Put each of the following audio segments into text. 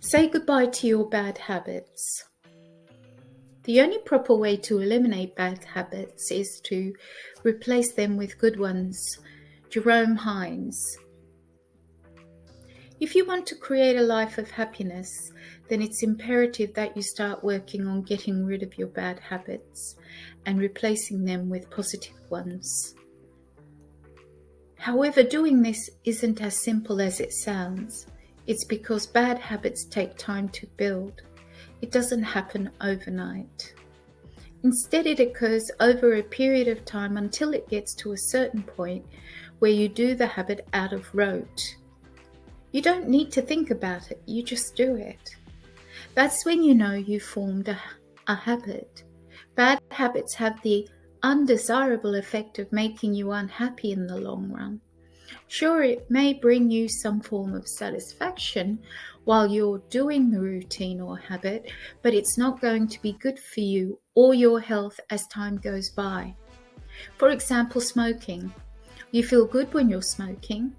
Say goodbye to your bad habits. The only proper way to eliminate bad habits is to replace them with good ones. Jerome Hines. If you want to create a life of happiness, then it's imperative that you start working on getting rid of your bad habits and replacing them with positive ones. However, doing this isn't as simple as it sounds. It's because bad habits take time to build. It doesn't happen overnight. Instead, it occurs over a period of time until it gets to a certain point where you do the habit out of rote. You don't need to think about it, you just do it. That's when you know you formed a habit. Bad habits have the undesirable effect of making you unhappy in the long run. Sure, it may bring you some form of satisfaction while you're doing the routine or habit, but it's not going to be good for you or your health as time goes by. For example, smoking. You feel good when you're smoking.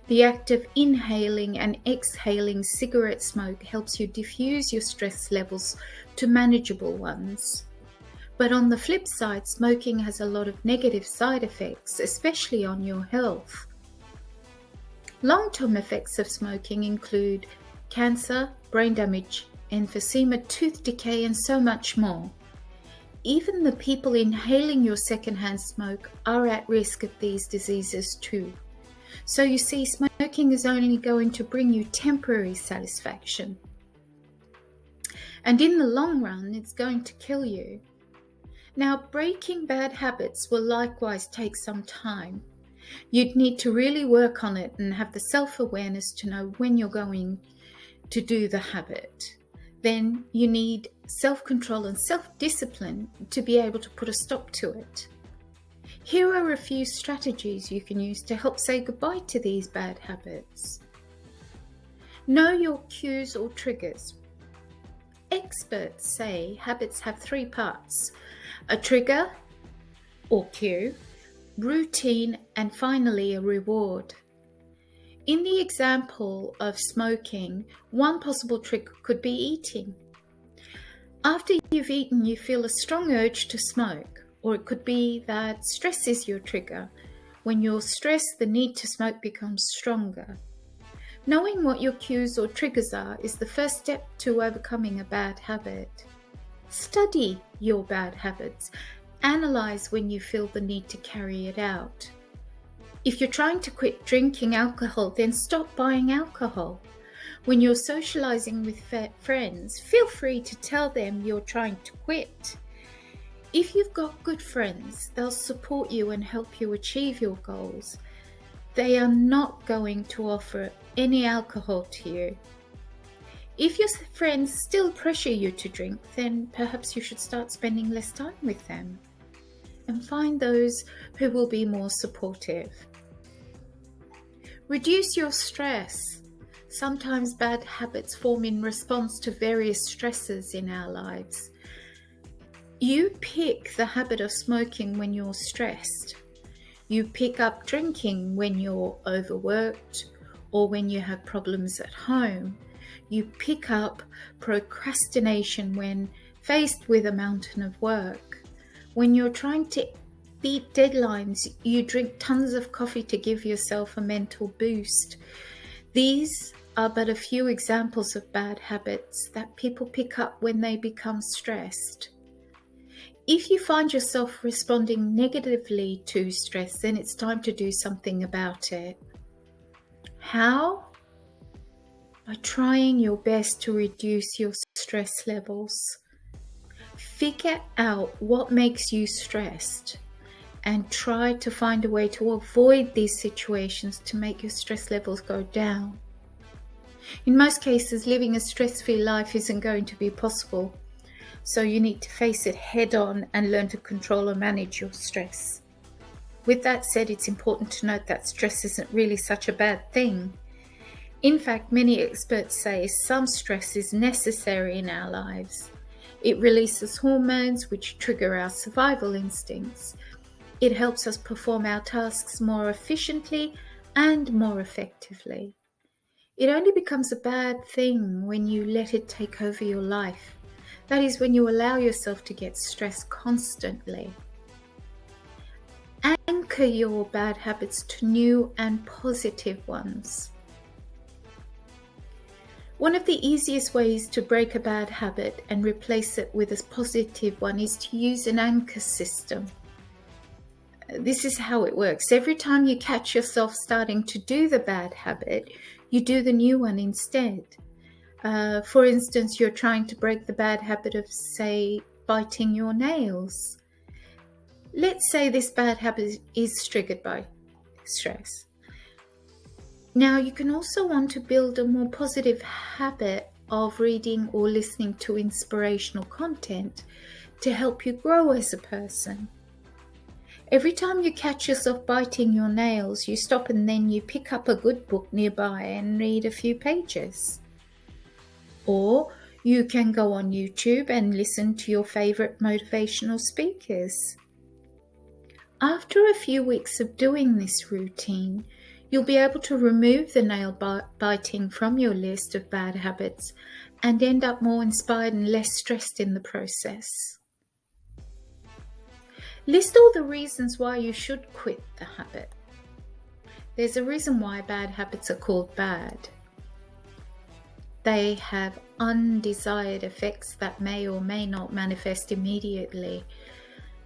The act of inhaling and exhaling cigarette smoke helps you diffuse your stress levels to manageable ones. But on the flip side, smoking has a lot of negative side effects, especially on your health. Long-term effects of smoking include cancer, brain damage, emphysema, tooth decay, and so much more. Even the people inhaling your secondhand smoke are at risk of these diseases too. So you see, smoking is only going to bring you temporary satisfaction. And in the long run, it's going to kill you. Now, breaking bad habits will likewise take some time. You'd need to really work on it and have the self-awareness to know when you're going to do the habit. Then you need self-control and self-discipline to be able to put a stop to it. Here are a few strategies you can use to help say goodbye to these bad habits. Know your cues or triggers. Experts say habits have three parts: a trigger or cue, routine, and finally a reward. In the example of smoking, one possible trigger could be eating. After you've eaten, you feel a strong urge to smoke, or it could be that stress is your trigger. When you're stressed, the need to smoke becomes stronger. Knowing what your cues or triggers are is the first step to overcoming a bad habit. Study your bad habits. Analyze when you feel the need to carry it out. If you're trying to quit drinking alcohol, then stop buying alcohol. When you're socializing with friends, feel free to tell them you're trying to quit. If you've got good friends, they'll support you and help you achieve your goals. They are not going to offer any alcohol to you. If your friends still pressure you to drink, then perhaps you should start spending less time with them and find those who will be more supportive. Reduce your stress. Sometimes bad habits form in response to various stresses in our lives. You pick the habit of smoking when you're stressed. You pick up drinking when you're overworked or when you have problems at home. You pick up procrastination when faced with a mountain of work. When you're trying to beat deadlines, you drink tons of coffee to give yourself a mental boost. These are but a few examples of bad habits that people pick up when they become stressed. If you find yourself responding negatively to stress, then it's time to do something about it. How? By trying your best to reduce your stress levels. Figure out what makes you stressed and try to find a way to avoid these situations to make your stress levels go down. In most cases, living a stress-free life isn't going to be possible, so you need to face it head-on and learn to control or manage your stress. With that said, it's important to note that stress isn't really such a bad thing. In fact, many experts say some stress is necessary in our lives. It releases hormones which trigger our survival instincts. It helps us perform our tasks more efficiently and more effectively. It only becomes a bad thing when you let it take over your life. That is, when you allow yourself to get stressed constantly. Anchor your bad habits to new and positive ones. One of the easiest ways to break a bad habit and replace it with a positive one is to use an anchor system. This is how it works. Every time you catch yourself starting to do the bad habit, you do the new one instead. For instance, you're trying to break the bad habit of, say, biting your nails. Let's say this bad habit is triggered by stress. Now, you can also want to build a more positive habit of reading or listening to inspirational content to help you grow as a person. Every time you catch yourself biting your nails, you stop and then you pick up a good book nearby and read a few pages. Or you can go on YouTube and listen to your favorite motivational speakers. After a few weeks of doing this routine, you'll be able to remove the nail biting from your list of bad habits and end up more inspired and less stressed in the process. List all the reasons why you should quit the habit. There's a reason why bad habits are called bad. They have undesired effects that may or may not manifest immediately.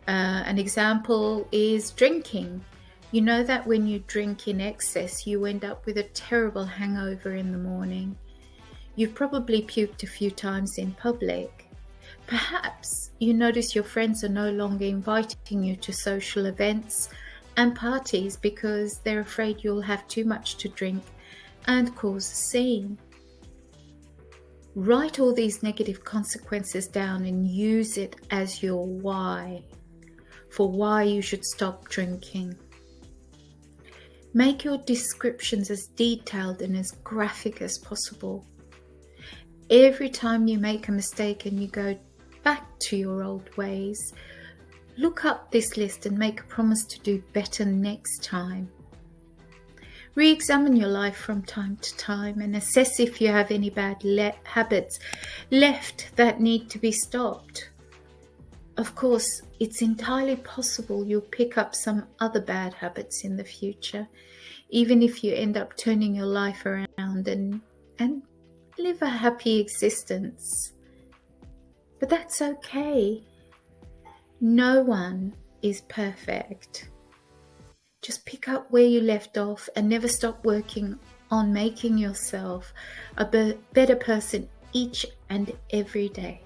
An example is drinking. You know that when you drink in excess, you end up with a terrible hangover in the morning. You've probably puked a few times in public. Perhaps you notice your friends are no longer inviting you to social events and parties because they're afraid you'll have too much to drink and cause a scene. Write all these negative consequences down and use it as your why for why you should stop drinking. Make your descriptions as detailed and as graphic as possible. Every time you make a mistake and you go back to your old ways, look up this list and make a promise to do better next time. Re-examine your life from time to time and assess if you have any bad habits left that need to be stopped. Of course, it's entirely possible you'll pick up some other bad habits in the future, even if you end up turning your life around and live a happy existence. But that's okay. No one is perfect. Just pick up where you left off and never stop working on making yourself a better person each and every day.